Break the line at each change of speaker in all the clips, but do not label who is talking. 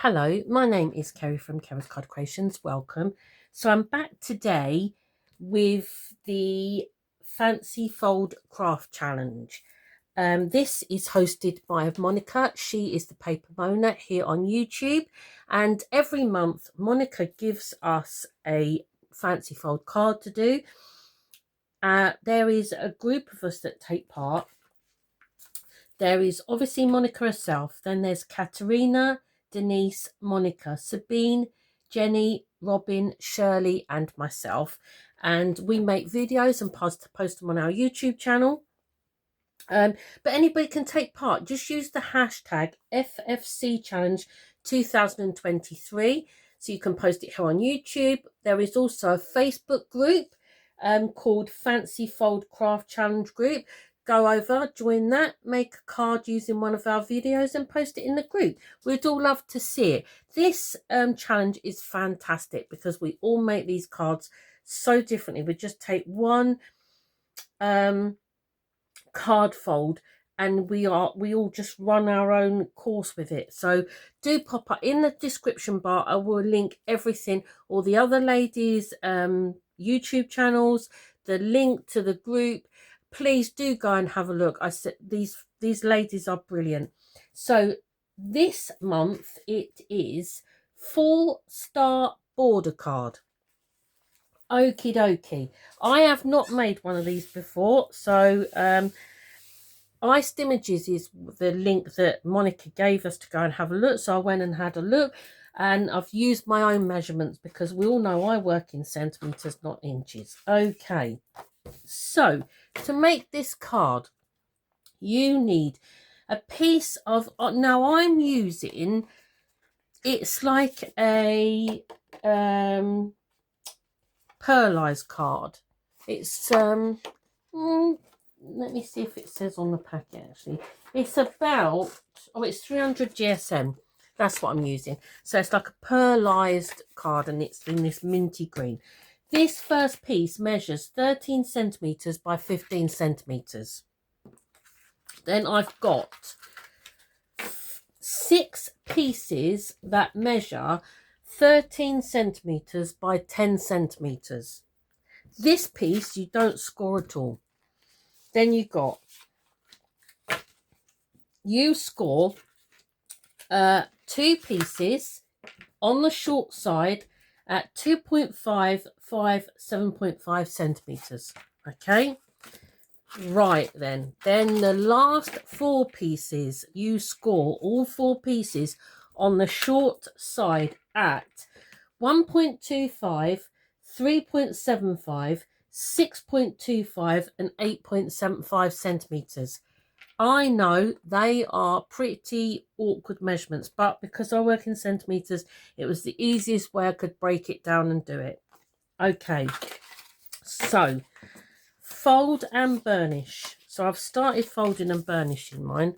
Hello, my name is Kerry from Kerry's Card Creations. Welcome. So I'm back today with the Fancy Fold Craft Challenge. This is hosted by Monica. She is the Paper Mona here on YouTube. And every month, Monica gives us a fancy fold card to do. There is a group of us that take part. There is obviously Monica herself. Then there's Katerina, Denise, Monica, Sabine, Jenny, Robin, Shirley, and myself. And we make videos and post them on our YouTube channel. But anybody can take part. Just use the hashtag FFC Challenge 2023. So you can post it here on YouTube. There is also a Facebook group called Fancy Fold Craft Challenge Group. Go over, join that, make a card using one of our videos and post it in the group. We'd all love to see it. This challenge is fantastic because we all make these cards so differently. We just take one card fold and we all just run our own course with it. So do pop up in the description bar. I will link everything, all the other ladies YouTube channels, the link to the group. Please do go and have a look. I said these ladies are brilliant. So this month it is 4-star border card. Okie dokie. I have not made one of these before, so Iced Images is the link that Monica gave us to go and have a look. So I went and had a look, and I've used my own measurements because we all know I work in centimetres, not inches. Okay, so to make this card, you need a piece of, now I'm using, it's like a pearlized card. It's let me see if it says on the packet. Actually, it's about, it's 300 GSM. That's what I'm using. So it's like a pearlized card and it's in this minty green. This first piece measures 13 centimetres by 15 centimetres. Then I've got 6 pieces that measure 13 centimetres by 10 centimetres. This piece you don't score at all. Then you score 2 pieces on the short side at 2.5, 5, 7.5 centimetres. Okay, right then the last 4 pieces you score all 4 pieces on the short side at 1.25, 3.75, 6.25 and 8.75 centimetres. I know they are pretty awkward measurements, but because I work in centimetres, it was the easiest way I could break it down and do it. Okay, so fold and burnish. So I've started folding and burnishing mine.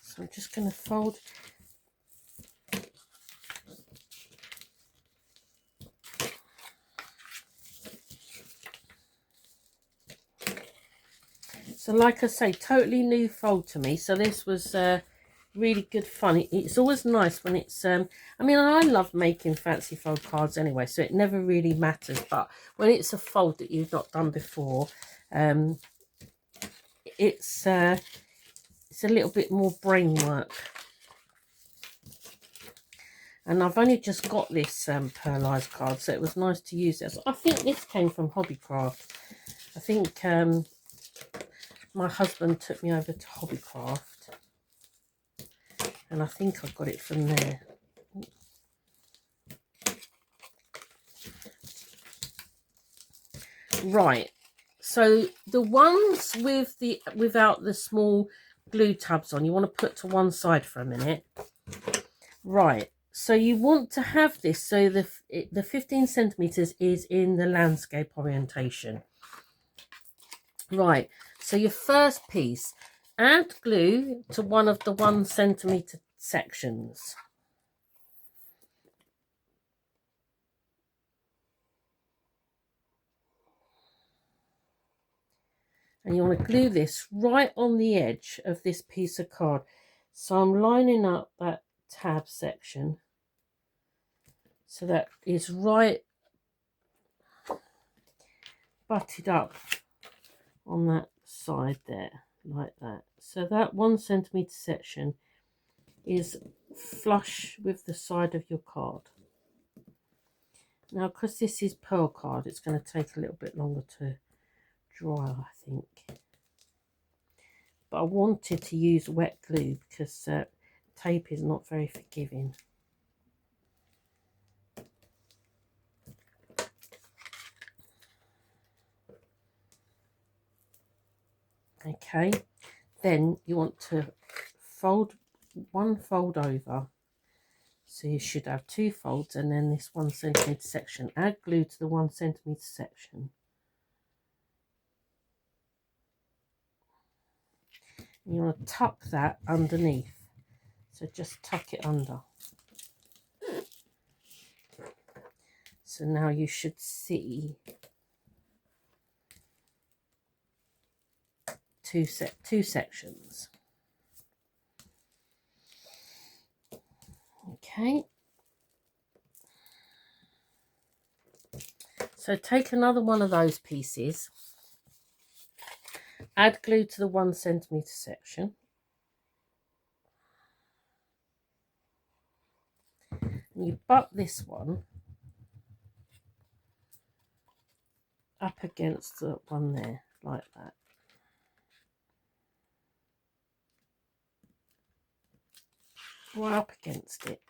So I'm just going to fold. So like I say, totally new fold to me. So this was really good fun. It's always nice when it's, I mean, I love making fancy fold cards anyway, so it never really matters. But when it's a fold that you've not done before, it's a little bit more brain work. And I've only just got this pearlized card, so it was nice to use it. I think this came from Hobbycraft. I think my husband took me over to Hobbycraft, and I think I got it from there. Right, so the ones without the small glue tabs on, you want to put to one side for a minute. Right, so you want to have this so the 15 centimetres is in the landscape orientation. Right, so your first piece, add glue to one of the 1 centimetre sections. And you want to glue this right on the edge of this piece of card. So I'm lining up that tab section so that is right butted up on that side there, like that. So that 1 centimetre section is flush with the side of your card. Now, because this is pearl card, it's going to take a little bit longer to dry, I think. But I wanted to use wet glue because tape is not very forgiving. Okay, then you want to fold one fold over. So you should have 2 folds and then this 1 centimetre section. Add glue to the 1 centimetre section. You want to tuck that underneath. So just tuck it under. So now you should see two sections. Okay. So take another one of those pieces. Add glue to the 1 centimetre section. And you butt this one up against the one there, like that. Right up against it.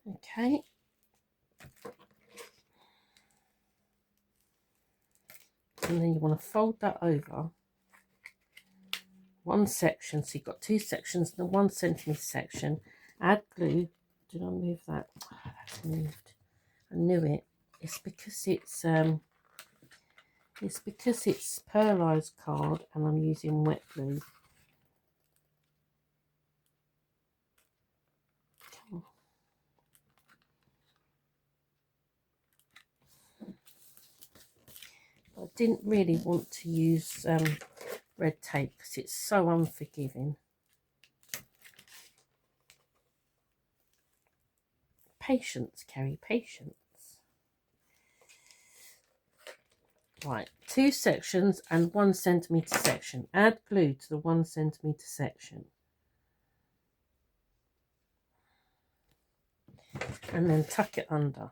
Okay. And then you want to fold that over one section. So you've got 2 sections, the 1 centimetre section. Add glue. Did I move that? Oh, that's moved. I knew it. It's because it's pearlized card and I'm using wet glue. I didn't really want to use red tape because it's so unforgiving. Patience, Kerry, patience. Right, 2 sections and 1 centimetre section. Add glue to the 1 centimetre section. And then tuck it under.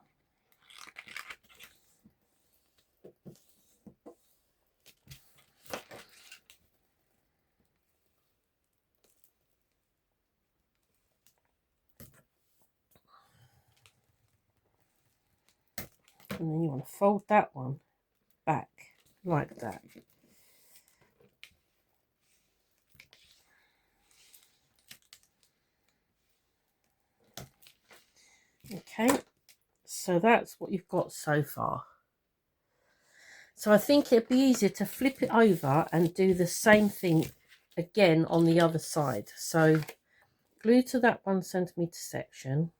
And then you want to fold that one back like that. Okay, so that's what you've got so far. So I think it'd be easier to flip it over and do the same thing again on the other side. So glue to that 1 centimetre section.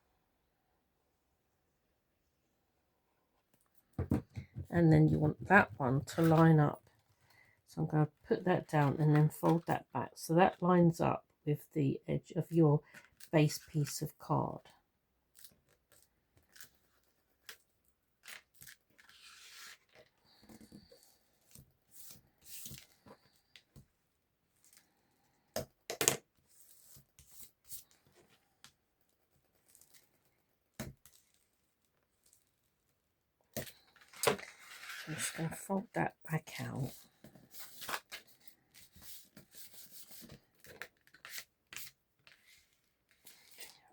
And then you want that one to line up. So I'm going to put that down and then fold that back. So that lines up with the edge of your base piece of card. I'm just going to fold that back out.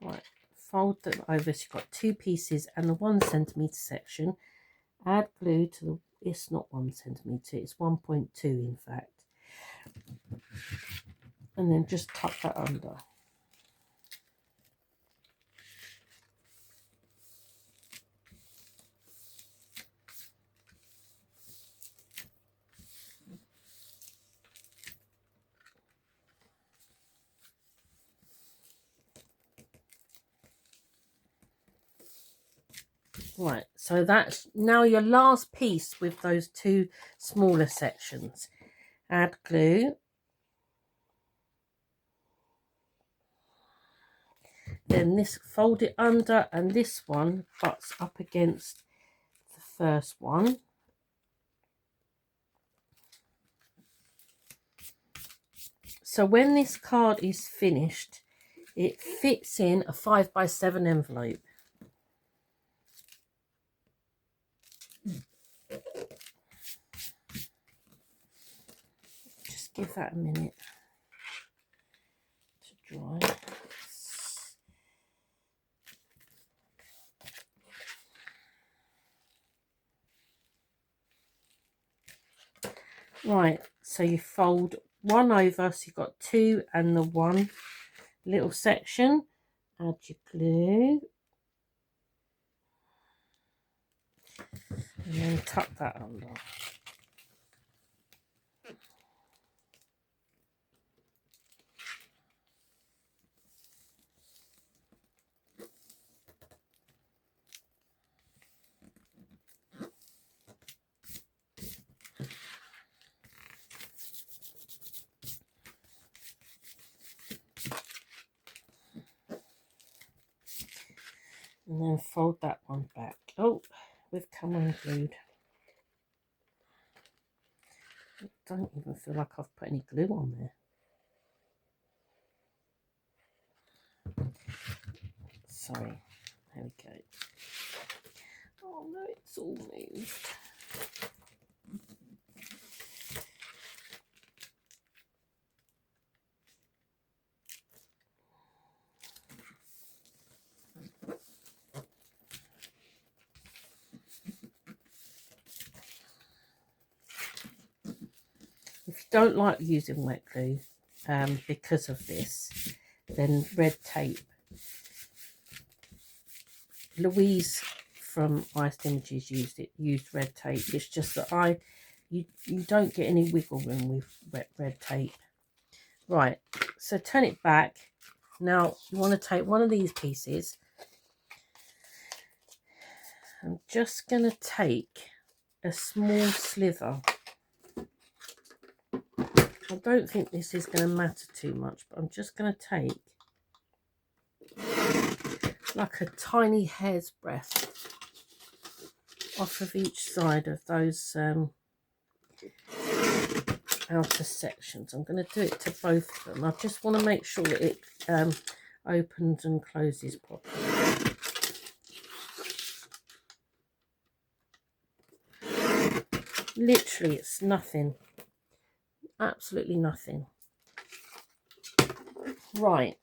Right, fold them over so you've got 2 pieces and the 1 centimetre section. Add glue to the, it's not 1 centimetre, it's 1.2 in fact. And then just tuck that under. Right, so that's now your last piece with those two smaller sections. Add glue. Then this, fold it under, and this one butts up against the first one. So when this card is finished, it fits in a 5x7 envelope. Just give that a minute to dry. Right, so you fold one over, so you've got two and the one little section. Add your glue. And then tuck that under. And then fold that one back. Oh, we've come unglued. I don't even feel like I've put any glue on there. Sorry. There we go. Oh no, it's all moved. If you don't like using wet glue because of this, then red tape. Louise from Iced Images used red tape. It's just that you don't get any wiggle room with red tape. Right, so turn it back. Now you want to take one of these pieces. I'm just going to take a small sliver. I don't think this is going to matter too much, but I'm just going to take like a tiny hair's breadth off of each side of those outer sections. I'm going to do it to both of them. I just want to make sure that it opens and closes properly. Literally, it's nothing. Absolutely nothing. Right.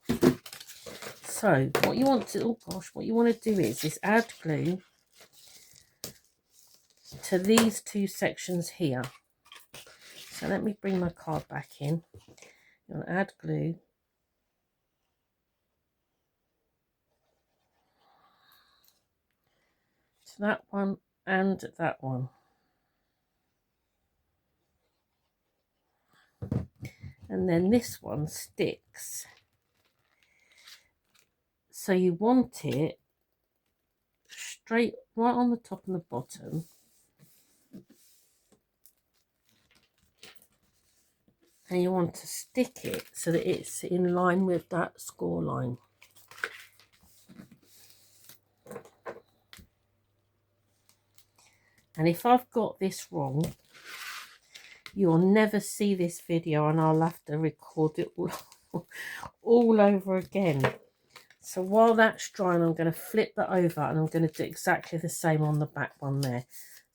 So what you want to, oh gosh, what you want to do is add glue to these two sections here. So let me bring my card back in. You want to add glue to that one and that one. And then this one sticks. So you want it straight right on the top and the bottom. And you want to stick it so that it's in line with that score line. And if I've got this wrong, you'll never see this video and I'll have to record it all over again. So while that's drying, I'm going to flip that over and I'm going to do exactly the same on the back one there.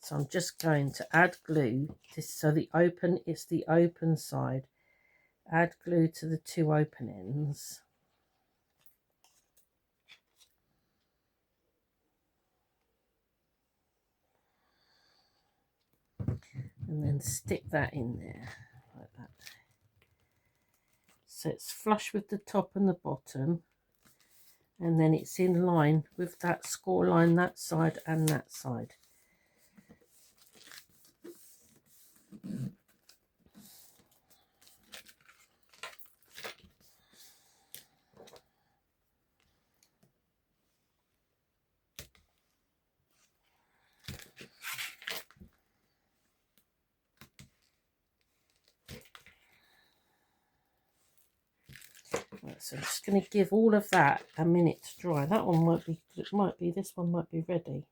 So I'm just going to add glue so it's the open side. Add glue to the two open ends. And then stick that in there like that. So it's flush with the top and the bottom. And then it's in line with that score line, that side and that side. So I'm just going to give all of that a minute to dry. That one might be, this one might be ready.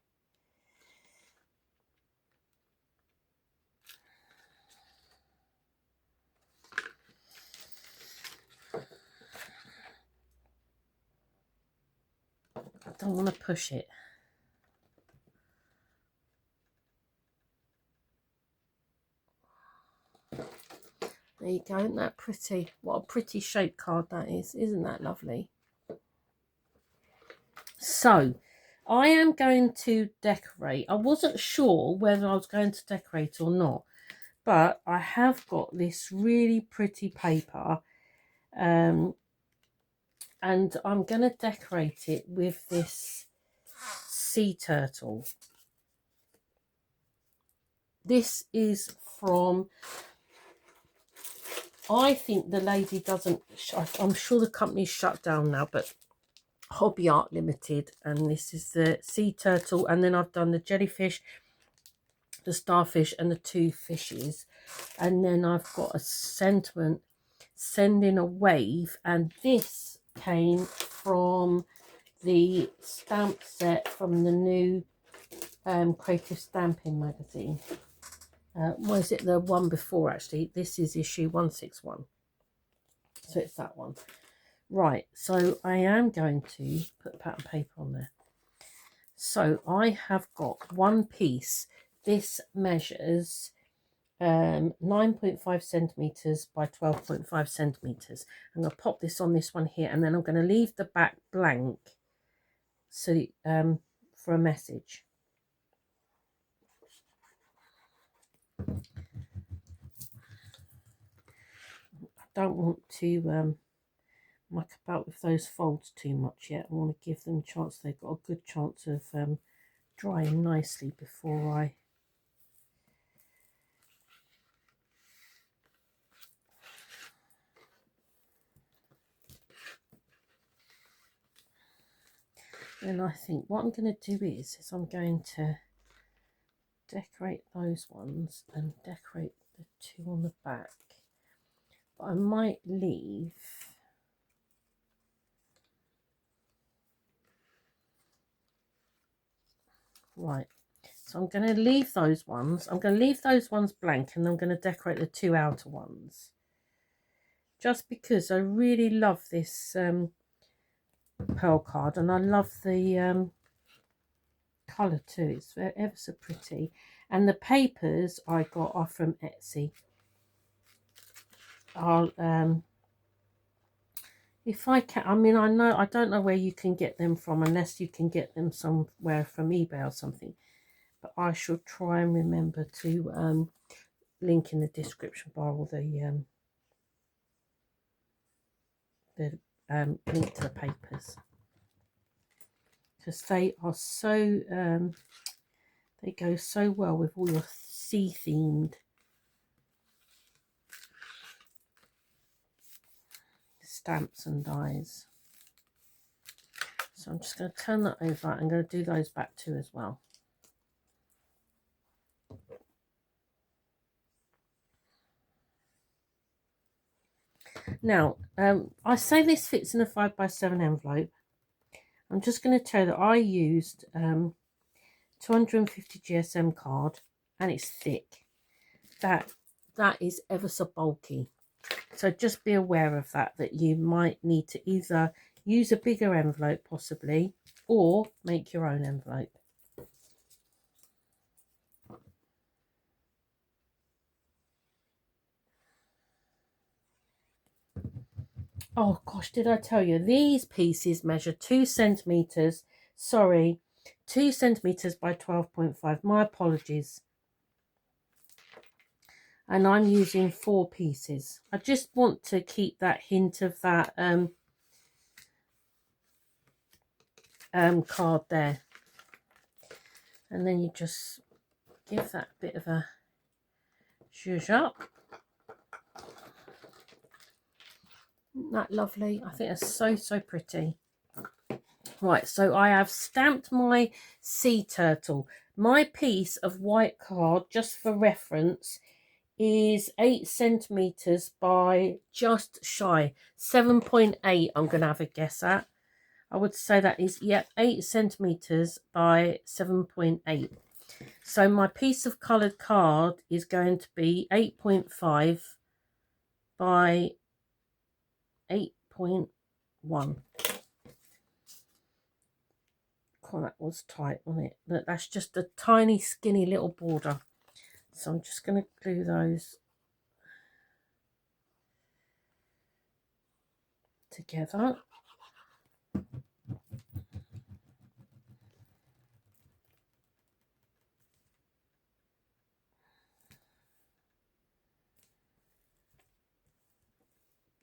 I don't want to push it. There you go, isn't that pretty? What a pretty shape card that is. Isn't that lovely? So, I am going to decorate. I wasn't sure whether I was going to decorate or not, but I have got this really pretty paper, and I'm going to decorate it with this sea turtle. This is from, I think the lady doesn't, I'm sure the company's shut down now, but Hobby Art Limited. And this is the sea turtle, and then I've done the jellyfish, the starfish, and the two fishes. And then I've got a sentiment, sending a wave, and this came from the stamp set from the new Creative Stamping magazine. Was it the one before, actually? This is issue 161, so it's that one. Right, so I am going to put pattern paper on there. So I have got one piece. This measures 9.5 centimeters by 12.5 centimeters. I'm going to pop this on this one here, and then I'm going to leave the back blank, so for a message. I don't want to muck about with those folds too much yet. I want to give them a chance. They've got a good chance of drying nicely before I and I think what I'm going to do is I'm going to decorate those ones and decorate the two on the back, but I might leave right. So I'm going to leave those ones. I'm going to leave those ones blank, and I'm going to decorate the two outer ones, just because I really love this pearl card, and I love the colour too. It's ever so pretty, and the papers I got are from Etsy. I'll if I can, I mean, I don't know where you can get them from, unless you can get them somewhere from eBay or something, but I shall try and remember to link in the description bar all the link to the papers, because they are so they go so well with all your sea themed stamps and dies. So I'm just going to turn that over. I'm going to do those back too as well. Now, I say this fits in a 5x7 envelope. I'm just going to tell you that I used 250 GSM card, and it's thick. That is ever so bulky. So just be aware of that you might need to either use a bigger envelope possibly, or make your own envelope. Oh gosh, did I tell you? These pieces measure 2 centimeters. Sorry, 2 centimeters by 12.5. My apologies. And I'm using 4 pieces. I just want to keep that hint of that card there. And then you just give that a bit of a zhuzh up. Isn't that lovely? I think it's so pretty. Right, so I have stamped my sea turtle. My piece of white card, just for reference, is 8 centimeters by just shy 7.8. I'm going to have a guess at. I would say that is, yep, 8 centimeters by 7.8. So my piece of coloured card is going to be 8.5 by 8.1. Oh, that was tight, wasn't it? Look, that's just a tiny, skinny little border. So I'm just going to glue those together.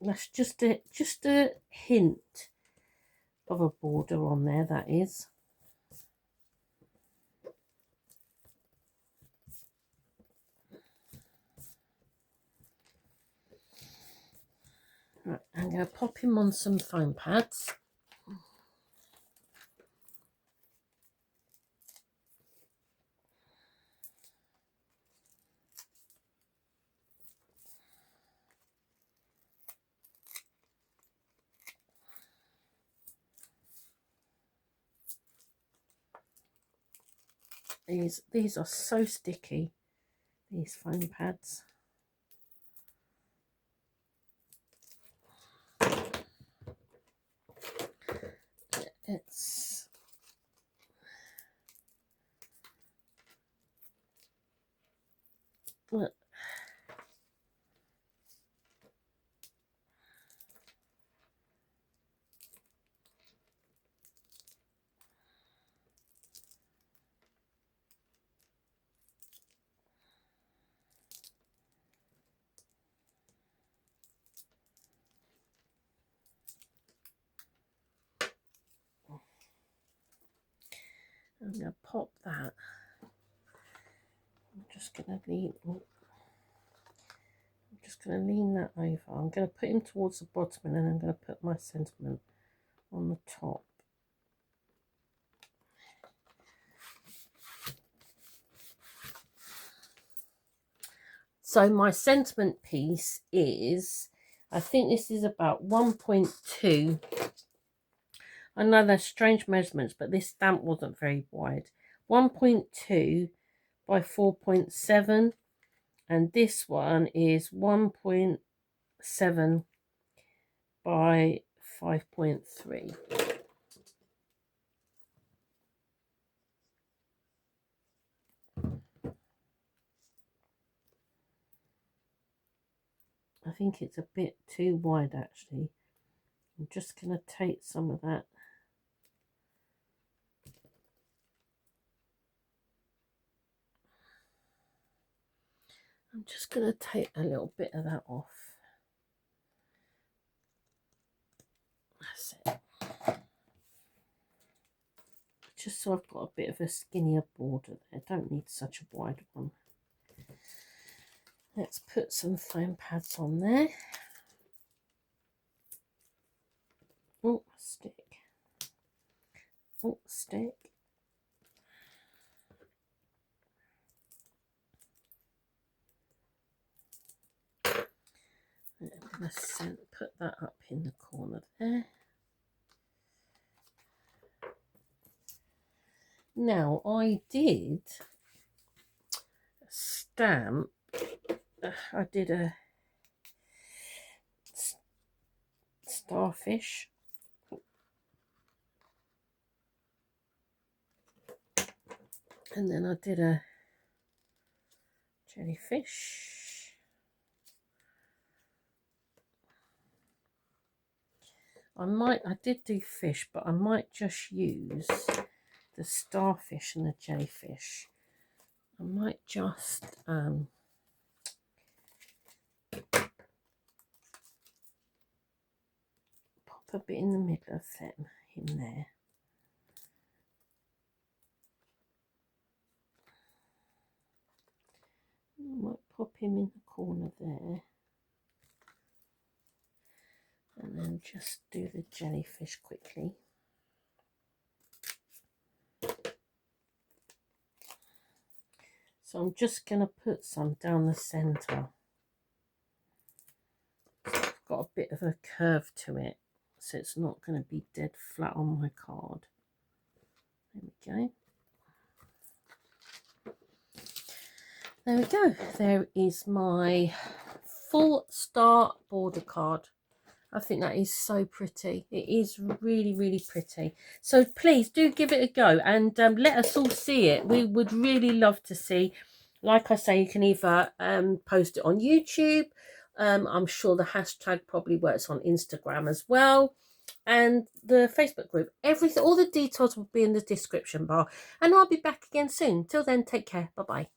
That's just a hint of a border on there, that is. Right, I'm going to pop him on some foam pads. These are so sticky, these foam pads. It's look. I'm going to pop that. I'm just going to lean that over. I'm going to put him towards the bottom, and then I'm going to put my sentiment on the top. So my sentiment piece is, I think this is about 1.2. I know they're strange measurements, but this stamp wasn't very wide. 1.2 by 4.7, and this one is 1.7 by 5.3. I think it's a bit too wide, actually. I'm just going to take some of that. I'm just going to take a little bit of that off. That's it. Just so I've got a bit of a skinnier border there. Don't need such a wide one. Let's put some foam pads on there. Oh, stick. Oh, stick. I'm going to put that up in the corner there. Now, I did stamp, I did a starfish. And then I did a jellyfish. I did do fish, but I might just use the starfish and the jellyfish. I might just pop a bit in the middle of him there. I might pop him in the corner there. And then just do the jellyfish quickly. So I'm just going to put some down the centre. It's got a bit of a curve to it, so it's not going to be dead flat on my card. There we go. There we go. There is my full star border card. I think that is so pretty. It is really, really pretty. So please do give it a go and let us all see it. We would really love to see. Like I say, you can either post it on YouTube. I'm sure the hashtag probably works on Instagram as well. And the Facebook group. Everything, all the details will be in the description bar. And I'll be back again soon. Till then, take care. Bye-bye.